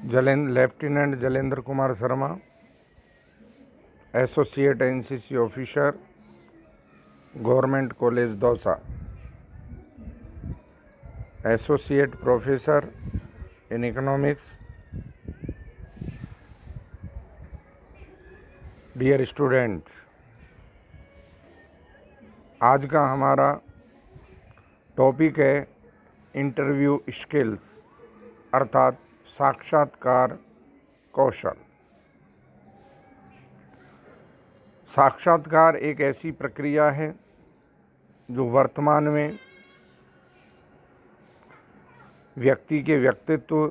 Lieutenant Jalendra Kumar Sharma, associate NCC officer, government college Dausa, associate professor in economics. Dear students, आज का हमारा topic है interview skills अर्थात साक्षात्कार कौशल। साक्षात्कार एक ऐसी प्रक्रिया है जो वर्तमान में व्यक्ति के व्यक्तित्व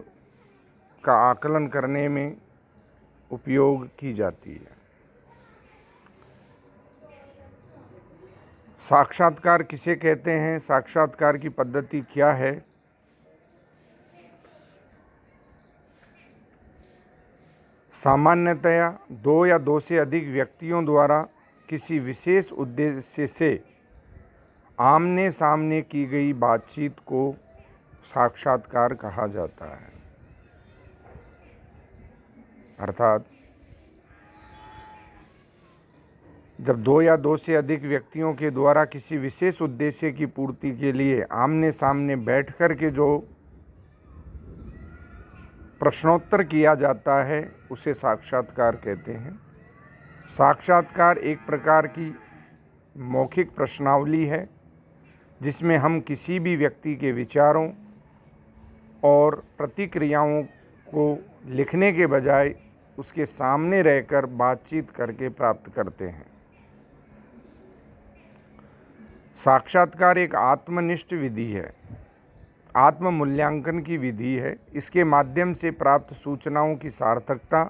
का आकलन करने में उपयोग की जाती है। साक्षात्कार किसे कहते हैं, साक्षात्कार की पद्धति क्या है? सामान्यतया दो या दो से अधिक व्यक्तियों द्वारा किसी विशेष उद्देश्य से आमने सामने की गई बातचीत को साक्षात्कार कहा जाता है। अर्थात जब दो या दो से अधिक व्यक्तियों के द्वारा किसी विशेष उद्देश्य की पूर्ति के लिए आमने सामने बैठकर के जो प्रश्नोत्तर किया जाता है उसे साक्षात्कार कहते हैं। साक्षात्कार एक प्रकार की मौखिक प्रश्नावली है जिसमें हम किसी भी व्यक्ति के विचारों और प्रतिक्रियाओं को लिखने के बजाय उसके सामने रहकर बातचीत करके प्राप्त करते हैं। साक्षात्कार एक आत्मनिष्ठ विधि है, आत्म मूल्यांकन की विधि है। इसके माध्यम से प्राप्त सूचनाओं की सार्थकता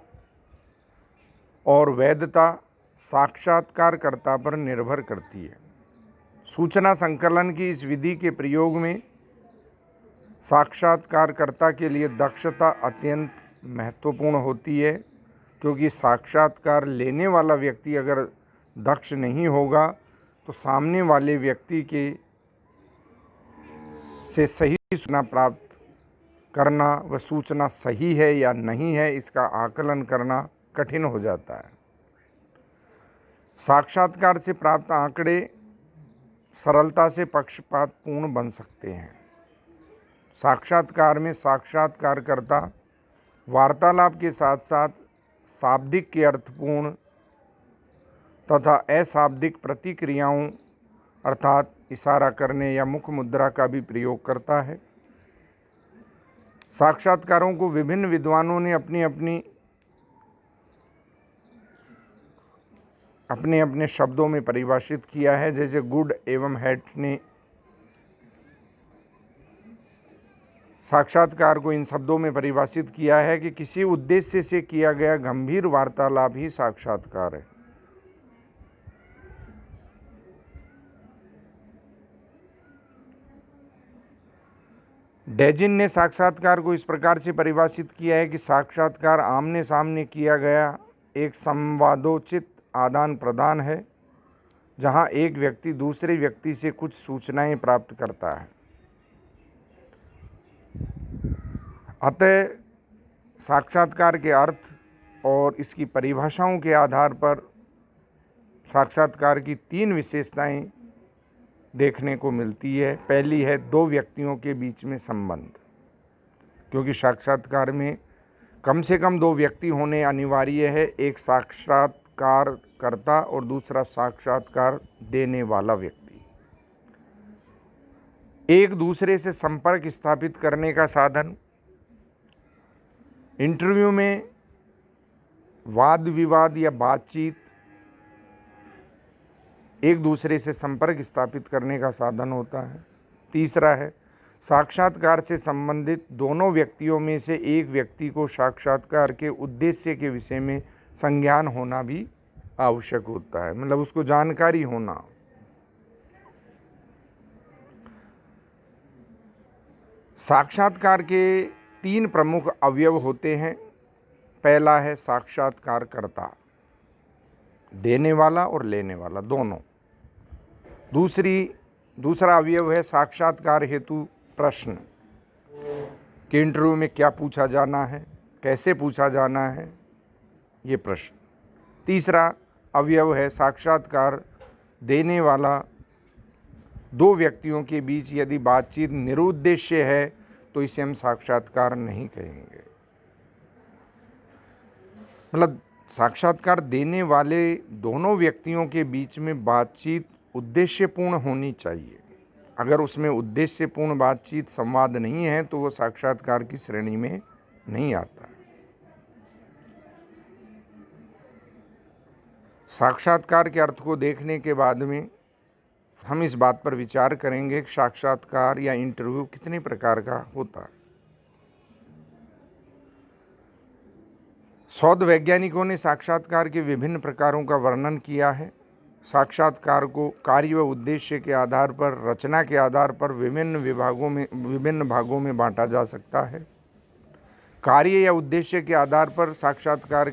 और वैधता साक्षात्कारकर्ता पर निर्भर करती है। सूचना संकलन की इस विधि के प्रयोग में साक्षात्कारकर्ता के लिए दक्षता अत्यंत महत्वपूर्ण होती है, क्योंकि साक्षात्कार लेने वाला व्यक्ति अगर दक्ष नहीं होगा तो सामने वाले व्यक्ति के से सही सूचना प्राप्त करना, वह सूचना सही है या नहीं है, इसका आकलन करना कठिन हो जाता है। साक्षात्कार से प्राप्त आंकड़े सरलता से पक्षपातपूर्ण बन सकते हैं। साक्षात्कार में साक्षात्कारकर्ता वार्तालाप के साथ साथ शाब्दिक के अर्थपूर्ण तथा अशाब्दिक प्रतिक्रियाओं अर्थात इशारा करने या मुख मुद्रा का भी प्रयोग करता है। साक्षात्कारों को विभिन्न विद्वानों ने अपने अपने शब्दों में परिभाषित किया है। जैसे गुड एवं हैट ने साक्षात्कार को इन शब्दों में परिभाषित किया है कि किसी उद्देश्य से किया गया गंभीर वार्तालाप ही साक्षात्कार है। डेजिन ने साक्षात्कार को इस प्रकार से परिभाषित किया है कि साक्षात्कार आमने सामने किया गया एक संवादोचित आदान प्रदान है, जहां एक व्यक्ति दूसरे व्यक्ति से कुछ सूचनाएं प्राप्त करता है। अतः साक्षात्कार के अर्थ और इसकी परिभाषाओं के आधार पर साक्षात्कार की तीन विशेषताएं देखने को मिलती है। पहली है दो व्यक्तियों के बीच में संबंध, क्योंकि साक्षात्कार में कम से कम दो व्यक्ति होने अनिवार्य है, एक साक्षात्कारकर्ता और दूसरा साक्षात्कार देने वाला व्यक्ति। एक दूसरे से संपर्क स्थापित करने का साधन। इंटरव्यू में वाद विवाद या बातचीत एक दूसरे से संपर्क स्थापित करने का साधन होता है। तीसरा है साक्षात्कार से संबंधित दोनों व्यक्तियों में से एक व्यक्ति को साक्षात्कार के उद्देश्य के विषय में संज्ञान होना भी आवश्यक होता है, मतलब उसको जानकारी होना। साक्षात्कार के तीन प्रमुख अवयव होते हैं। पहला है साक्षात्कारकर्ता, देने वाला और लेने वाला दोनों। दूसरा अवयव है साक्षात्कार हेतु प्रश्न कि इंटरव्यू में क्या पूछा जाना है, कैसे पूछा जाना है, ये प्रश्न। तीसरा अवयव है साक्षात्कार देने वाला दो व्यक्तियों के बीच यदि बातचीत निरुद्देश्य है तो इसे हम साक्षात्कार नहीं कहेंगे। मतलब साक्षात्कार देने वाले दोनों व्यक्तियों के बीच में बातचीत उद्देश्यपूर्ण होनी चाहिए। अगर उसमें उद्देश्यपूर्ण बातचीत संवाद नहीं है तो वो साक्षात्कार की श्रेणी में नहीं आता। साक्षात्कार के अर्थ को देखने के बाद में हम इस बात पर विचार करेंगे कि साक्षात्कार या इंटरव्यू कितने प्रकार का होता है। शोध वैज्ञानिकों ने साक्षात्कार के विभिन्न प्रकारों का वर्णन किया है। साक्षात्कार को कार्य व उद्देश्य के आधार पर, रचना के आधार पर विभिन्न भागों में बांटा जा सकता है। कार्य या उद्देश्य के आधार पर साक्षात्कार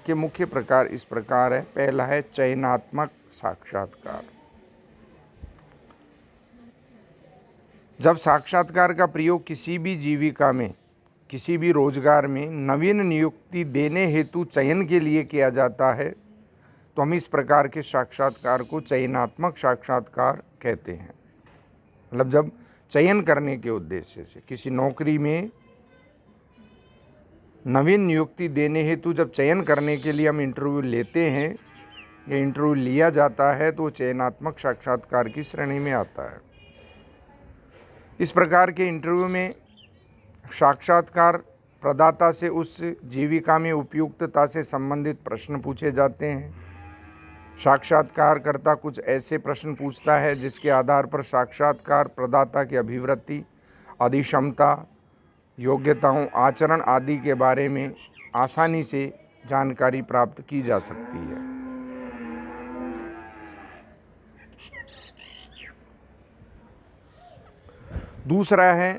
के मुख्य प्रकार इस प्रकार है। पहला है चयनात्मक साक्षात्कार। जब साक्षात्कार का प्रयोग किसी भी जीविका में, किसी भी रोजगार में नवीन नियुक्ति देने हेतु चयन के लिए किया जाता है तो हम इस प्रकार के साक्षात्कार को चयनात्मक साक्षात्कार कहते हैं। मतलब जब चयन करने के उद्देश्य से किसी नौकरी में नवीन नियुक्ति देने हेतु जब चयन करने के लिए हम इंटरव्यू लेते हैं या इंटरव्यू लिया जाता है तो चयनात्मक साक्षात्कार की श्रेणी में आता है। इस प्रकार के इंटरव्यू में साक्षात्कार प्रदाता से उस जीविका में उपयुक्तता से संबंधित प्रश्न पूछे जाते हैं। साक्षात्कारकर्ता कुछ ऐसे प्रश्न पूछता है जिसके आधार पर साक्षात्कार प्रदाता की अभिवृत्ति, अधिक्षमता, योग्यताओं, आचरण आदि के बारे में आसानी से जानकारी प्राप्त की जा सकती है। दूसरा है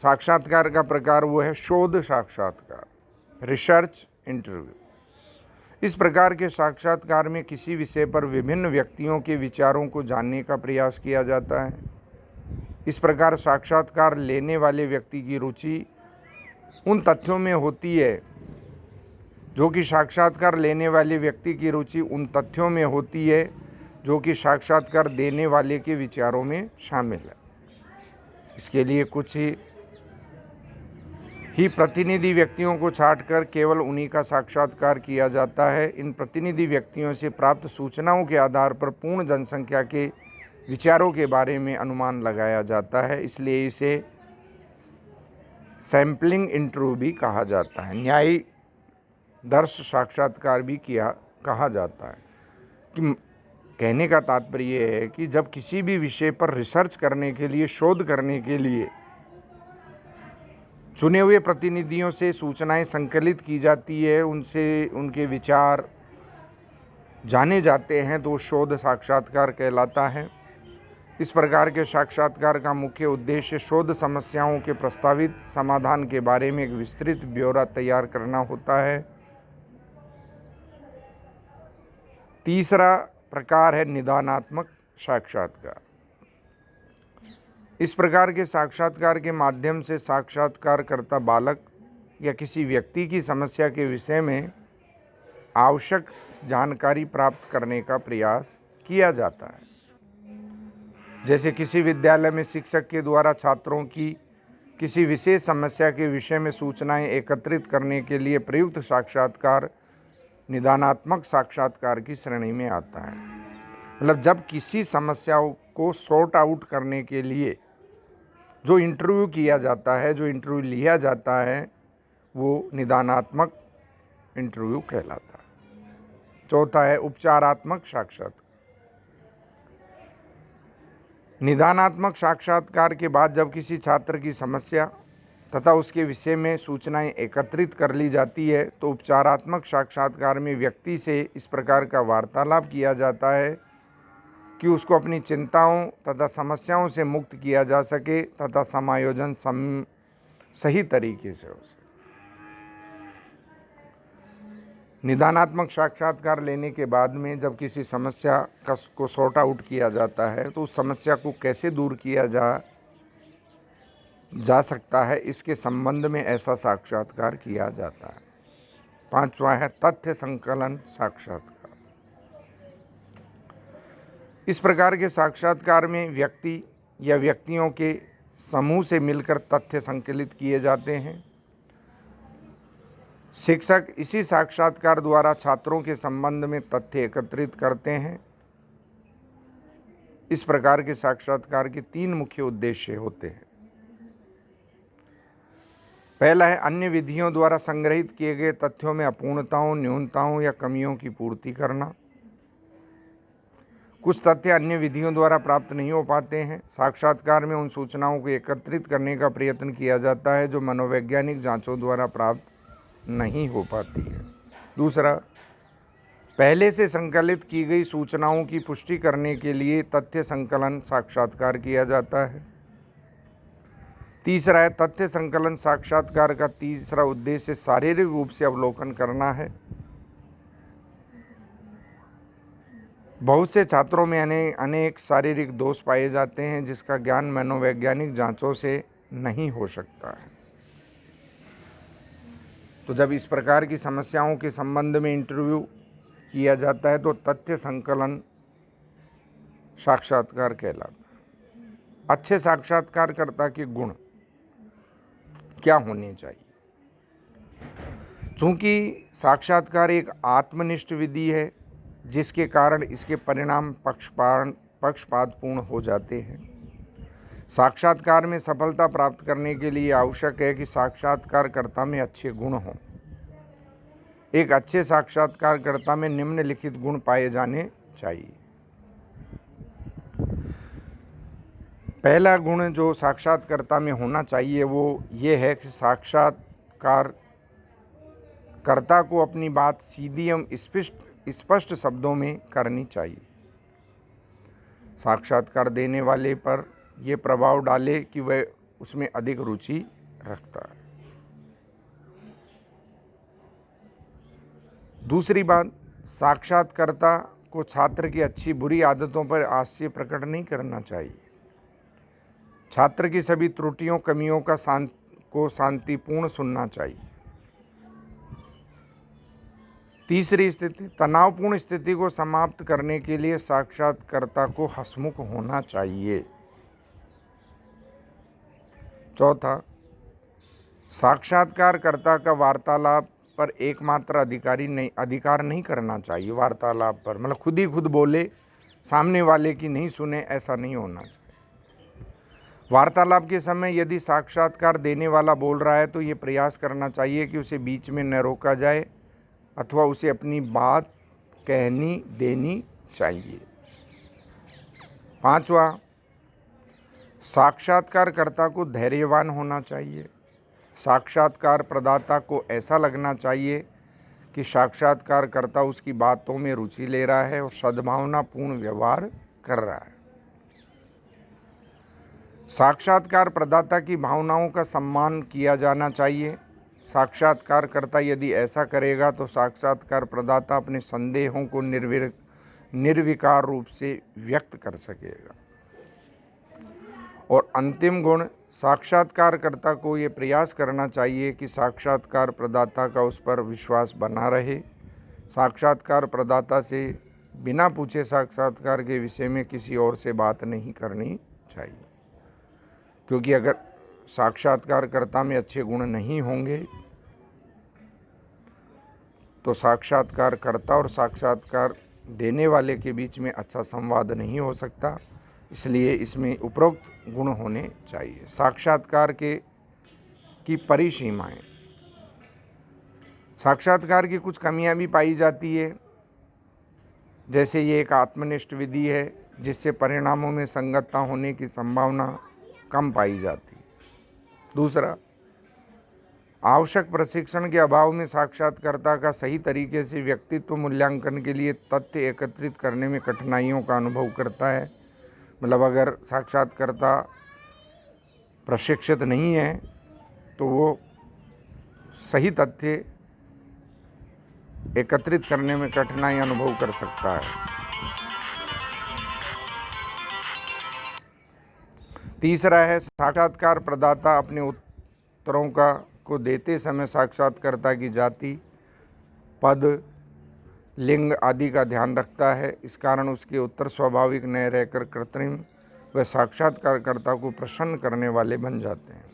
साक्षात्कार का प्रकार, वो है शोध साक्षात्कार, रिसर्च इंटरव्यू। इस प्रकार के साक्षात्कार में किसी विषय पर विभिन्न व्यक्तियों के विचारों को जानने का प्रयास किया जाता है। इस प्रकार साक्षात्कार लेने वाले व्यक्ति की रुचि उन तथ्यों में होती है जो कि साक्षात्कार लेने वाले व्यक्ति की रुचि उन तथ्यों में होती है जो कि साक्षात्कार देने वाले के विचारों में शामिल है। इसके लिए कुछ ही प्रतिनिधि व्यक्तियों को छांटकर केवल उन्हीं का साक्षात्कार किया जाता है। इन प्रतिनिधि व्यक्तियों से प्राप्त सूचनाओं के आधार पर पूर्ण जनसंख्या के विचारों के बारे में अनुमान लगाया जाता है। इसलिए इसे सैम्पलिंग इंटरव्यू भी कहा जाता है, न्यायदर्श साक्षात्कार भी कहा जाता है। कि कहने का तात्पर्य ये है कि जब किसी भी विषय पर रिसर्च करने के लिए, शोध करने के लिए चुने हुए प्रतिनिधियों से सूचनाएं संकलित की जाती है, उनसे उनके विचार जाने जाते हैं, तो शोध साक्षात्कार कहलाता है। इस प्रकार के साक्षात्कार का मुख्य उद्देश्य शोध समस्याओं के प्रस्तावित समाधान के बारे में एक विस्तृत ब्यौरा तैयार करना होता है। तीसरा प्रकार है निदानात्मक साक्षात्कार। इस प्रकार के साक्षात्कार के माध्यम से साक्षात्कारकर्ता बालक या किसी व्यक्ति की समस्या के विषय में आवश्यक जानकारी प्राप्त करने का प्रयास किया जाता है। जैसे किसी विद्यालय में शिक्षक के द्वारा छात्रों की किसी विशेष समस्या के विषय में सूचनाएं एकत्रित करने के लिए प्रयुक्त साक्षात्कार निदानात्मक साक्षात्कार की श्रेणी में आता है। मतलब जब किसी समस्या को सॉर्ट आउट करने के लिए जो इंटरव्यू किया जाता है, जो इंटरव्यू लिया जाता है, वो निदानात्मक इंटरव्यू कहलाता है। चौथा है उपचारात्मक साक्षात्कार। निदानात्मक साक्षात्कार के बाद जब किसी छात्र की समस्या तथा उसके विषय में सूचनाएं एकत्रित कर ली जाती है तो उपचारात्मक साक्षात्कार में व्यक्ति से इस प्रकार का वार्तालाप किया जाता है कि उसको अपनी चिंताओं तथा समस्याओं से मुक्त किया जा सके तथा समायोजन सही तरीके से हो सके। निदानात्मक साक्षात्कार लेने के बाद में जब किसी समस्या को सॉर्ट आउट किया जाता है तो उस समस्या को कैसे दूर किया जाए, जा सकता है, इसके संबंध में ऐसा साक्षात्कार किया जाता है। 5वां है तथ्य संकलन साक्षात्कार। इस प्रकार के साक्षात्कार में व्यक्ति या व्यक्तियों के समूह से मिलकर तथ्य संकलित किए जाते हैं। शिक्षक इसी साक्षात्कार द्वारा छात्रों के संबंध में तथ्य एकत्रित करते हैं। इस प्रकार के साक्षात्कार के 3 मुख्य उद्देश्य होते हैं। पहला है अन्य विधियों द्वारा संग्रहित किए गए तथ्यों में अपूर्णताओं, न्यूनताओं या कमियों की पूर्ति करना। कुछ तथ्य अन्य विधियों द्वारा प्राप्त नहीं हो पाते हैं। साक्षात्कार में उन सूचनाओं को एकत्रित करने का प्रयत्न किया जाता है जो मनोवैज्ञानिक जांचों द्वारा प्राप्त नहीं हो पाती है। दूसरा, पहले से संकलित की गई सूचनाओं की पुष्टि करने के लिए तथ्य संकलन साक्षात्कार किया जाता है। तीसरा है तथ्य संकलन साक्षात्कार का तीसरा उद्देश्य शारीरिक रूप से अवलोकन करना है। बहुत से छात्रों में अनेक शारीरिक दोष पाए जाते हैं जिसका ज्ञान मनोवैज्ञानिक जांचों से नहीं हो सकता है। तो जब इस प्रकार की समस्याओं के संबंध में इंटरव्यू किया जाता है तो तथ्य संकलन साक्षात्कार कहलाता है। अच्छे साक्षात्कारकर्ता के गुण क्या होने चाहिए? चूंकि साक्षात्कार एक आत्मनिष्ठ विधि है जिसके कारण इसके परिणाम पक्षपातपूर्ण हो जाते हैं। साक्षात्कार में सफलता प्राप्त करने के लिए आवश्यक है कि साक्षात्कारकर्ता में अच्छे गुण हों। एक अच्छे साक्षात्कारकर्ता में निम्नलिखित गुण पाए जाने चाहिए। पहला गुण जो साक्षात्कारकर्ता में होना चाहिए वो ये है कि साक्षात्कारकर्ता को अपनी बात सीधी एवं स्पष्ट शब्दों में करनी चाहिए। साक्षात्कार देने वाले पर यह प्रभाव डाले कि वह उसमें अधिक रुचि रखता है। दूसरी बात, साक्षात्कारकर्ता को छात्र की अच्छी बुरी आदतों पर हास्य प्रकट नहीं करना चाहिए। छात्र की सभी त्रुटियों कमियों को शांतिपूर्ण सुनना चाहिए। तीसरी स्थिति, तनावपूर्ण स्थिति को समाप्त करने के लिए साक्षात्कारकर्ता को हंसमुख होना चाहिए। चौथा, साक्षात्कारकर्ता का वार्तालाप पर एकमात्र अधिकार नहीं करना चाहिए। वार्तालाप पर मतलब खुद बोले, सामने वाले की नहीं सुने, ऐसा नहीं होना चाहिए। वार्तालाप के समय यदि साक्षात्कार देने वाला बोल रहा है तो ये प्रयास करना चाहिए कि उसे बीच में न रोका जाए अथवा उसे अपनी बात कहनी देनी चाहिए। 5वां, साक्षात्कारकर्ता को धैर्यवान होना चाहिए। साक्षात्कार प्रदाता को ऐसा लगना चाहिए कि साक्षात्कारकर्ता उसकी बातों में रुचि ले रहा है और सद्भावनापूर्ण व्यवहार कर रहा है। साक्षात्कार प्रदाता की भावनाओं का सम्मान किया जाना चाहिए। साक्षात्कारकर्ता यदि ऐसा करेगा तो साक्षात्कार प्रदाता अपने संदेहों को निर्विकार रूप से व्यक्त कर सकेगा। और अंतिम गुण, साक्षात्कारकर्ता को ये प्रयास करना चाहिए कि साक्षात्कार प्रदाता का उस पर विश्वास बना रहे। साक्षात्कार प्रदाता से बिना पूछे साक्षात्कार के विषय में किसी और से बात नहीं करनी चाहिए, क्योंकि अगर साक्षात्कारकर्ता में अच्छे गुण नहीं होंगे तो साक्षात्कारकर्ता और साक्षात्कार देने वाले के बीच में अच्छा संवाद नहीं हो सकता। इसलिए इसमें उपरोक्त गुण होने चाहिए। साक्षात्कार की परिसीमाएं, साक्षात्कार की कुछ कमियां भी पाई जाती है, जैसे ये एक आत्मनिष्ठ विधि है जिससे परिणामों में संगतता होने की संभावना कम पाई जाती है। दूसरा, आवश्यक प्रशिक्षण के अभाव में साक्षात्कारकर्ता का सही तरीके से व्यक्तित्व मूल्यांकन के लिए तथ्य एकत्रित करने में कठिनाइयों का अनुभव करता है। मतलब अगर साक्षात्कारकर्ता प्रशिक्षित नहीं है तो वो सही तथ्य एकत्रित करने में कठिनाई अनुभव कर सकता है। तीसरा है साक्षात्कार प्रदाता अपने उत्तरों को देते समय साक्षात्कारकर्ता की जाति, पद, लिंग आदि का ध्यान रखता है। इस कारण उसके उत्तर स्वाभाविक न रहकर कृत्रिम व साक्षात्कारकर्ता को प्रसन्न करने वाले बन जाते हैं।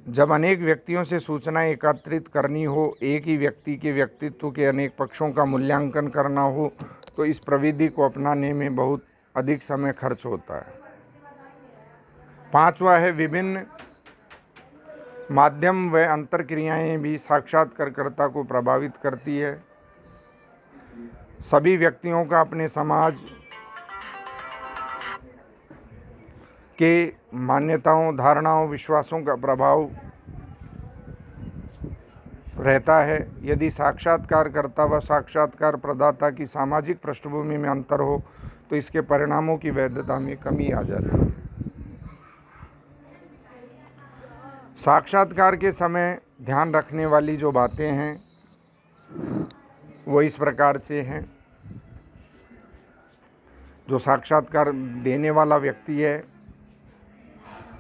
जब अनेक व्यक्तियों से सूचनाएं एकत्रित करनी हो, एक ही व्यक्ति के व्यक्तित्व के अनेक पक्षों का मूल्यांकन करना हो, तो इस प्रविधि को अपनाने में बहुत अधिक समय खर्च होता है। पांचवा है विभिन्न माध्यम व अंतर्क्रियाएं भी साक्षात्कारकर्ता को प्रभावित करती है। सभी व्यक्तियों का अपने समाज के मान्यताओं, धारणाओं, विश्वासों का प्रभाव रहता है। यदि साक्षात्कारकर्ता व साक्षात्कार प्रदाता की सामाजिक पृष्ठभूमि में अंतर हो तो इसके परिणामों की वैधता में कमी आ जाती है। साक्षात्कार के समय ध्यान रखने वाली जो बातें हैं वो इस प्रकार से हैं। जो साक्षात्कार देने वाला व्यक्ति है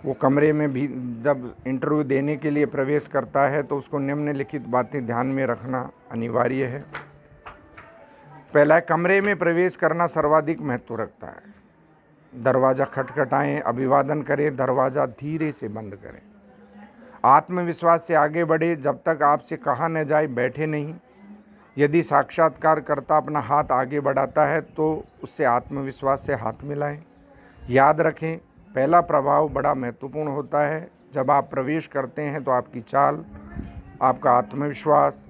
वो कमरे में भी जब इंटरव्यू देने के लिए प्रवेश करता है तो उसको निम्नलिखित बातें ध्यान में रखना अनिवार्य है। पहला, कमरे में प्रवेश करना सर्वाधिक महत्व रखता है। दरवाज़ा खटखटाएं, अभिवादन करें, दरवाज़ा धीरे से बंद करें। आत्मविश्वास से आगे बढ़े, जब तक आपसे कहा न जाए बैठे नहीं। यदि साक्षात्कारकर्ता अपना हाथ आगे बढ़ाता है तो उससे आत्मविश्वास से हाथ मिलाएं। याद रखें, पहला प्रभाव बड़ा महत्वपूर्ण होता है। जब आप प्रवेश करते हैं तो आपकी चाल, आपका आत्मविश्वास,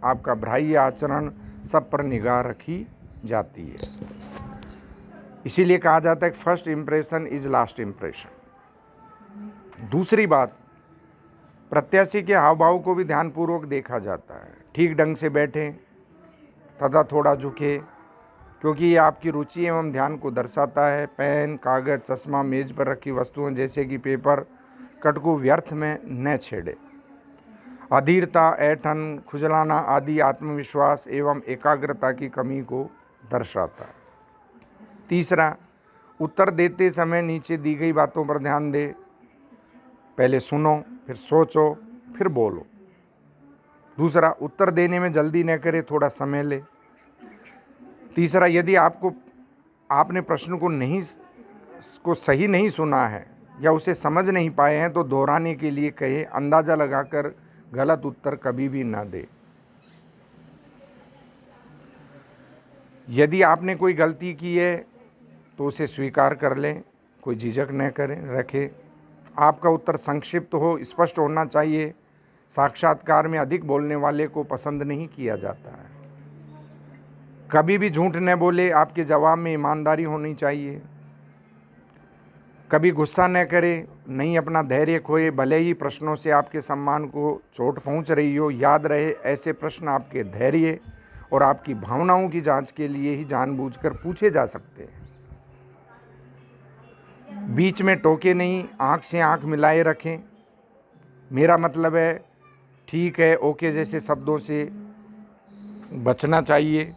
आपका बाह्य आचरण सब पर निगाह रखी जाती है। इसीलिए कहा जाता है कि first impression is last impression. दूसरी बात, प्रत्याशी के हाव भाव को भी ध्यानपूर्वक देखा जाता है। ठीक ढंग से बैठें तथा थोड़ा झुके, क्योंकि ये आपकी रुचि एवं ध्यान को दर्शाता है। पेन, कागज, चश्मा, मेज पर रखी वस्तुएं जैसे कि पेपर कट को व्यर्थ में न छेड़े। अधीरता, ऐंठन, खुजलाना आदि आत्मविश्वास एवं एकाग्रता की कमी को दर्शाता है। तीसरा, उत्तर देते समय नीचे दी गई बातों पर ध्यान दें। पहले सुनो, फिर सोचो, फिर बोलो। दूसरा, उत्तर देने में जल्दी न करें, थोड़ा समय ले। तीसरा, यदि आपने प्रश्न को सही नहीं सुना है या उसे समझ नहीं पाए हैं तो दोहराने के लिए कहे। अंदाज़ा लगाकर गलत उत्तर कभी भी ना दे। यदि आपने कोई गलती की है तो उसे स्वीकार कर लें, कोई झिझक न रखें। आपका उत्तर संक्षिप्त हो, स्पष्ट होना चाहिए। साक्षात्कार में अधिक बोलने वाले को पसंद नहीं किया जाता है। कभी भी झूठ न बोले, आपके जवाब में ईमानदारी होनी चाहिए। कभी गुस्सा न करें, नहीं अपना धैर्य खोए, भले ही प्रश्नों से आपके सम्मान को चोट पहुंच रही हो। याद रहे, ऐसे प्रश्न आपके धैर्य और आपकी भावनाओं की जांच के लिए ही जानबूझकर पूछे जा सकते हैं। बीच में टोके नहीं, आंख से आंख मिलाए रखें। मेरा मतलब है ठीक है, ओके जैसे शब्दों से बचना चाहिए।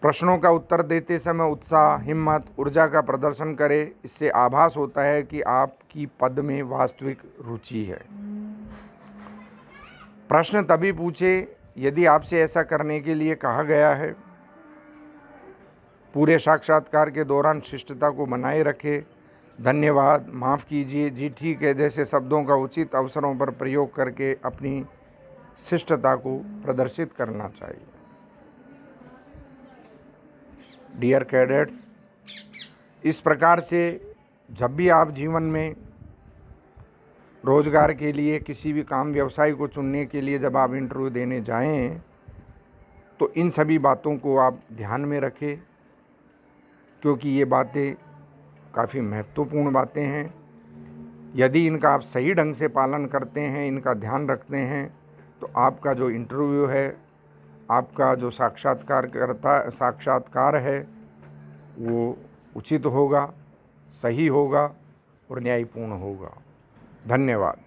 प्रश्नों का उत्तर देते समय उत्साह, हिम्मत, ऊर्जा का प्रदर्शन करें। इससे आभास होता है कि आपकी पद में वास्तविक रुचि है। प्रश्न तभी पूछे यदि आपसे ऐसा करने के लिए कहा गया है। पूरे साक्षात्कार के दौरान शिष्टता को बनाए रखें। धन्यवाद, माफ़ कीजिए, जी ठीक है जैसे शब्दों का उचित अवसरों पर प्रयोग करके अपनी शिष्टता को प्रदर्शित करना चाहिए। डियर कैडेट्स, इस प्रकार से जब भी आप जीवन में रोजगार के लिए किसी भी काम व्यवसाय को चुनने के लिए जब आप इंटरव्यू देने जाएं तो इन सभी बातों को आप ध्यान में रखें, क्योंकि ये बातें काफ़ी महत्वपूर्ण बातें हैं। यदि इनका आप सही ढंग से पालन करते हैं, इनका ध्यान रखते हैं, तो आपका जो इंटरव्यू है, आपका जो साक्षात्कार है वो उचित होगा, सही होगा और न्यायपूर्ण होगा। धन्यवाद।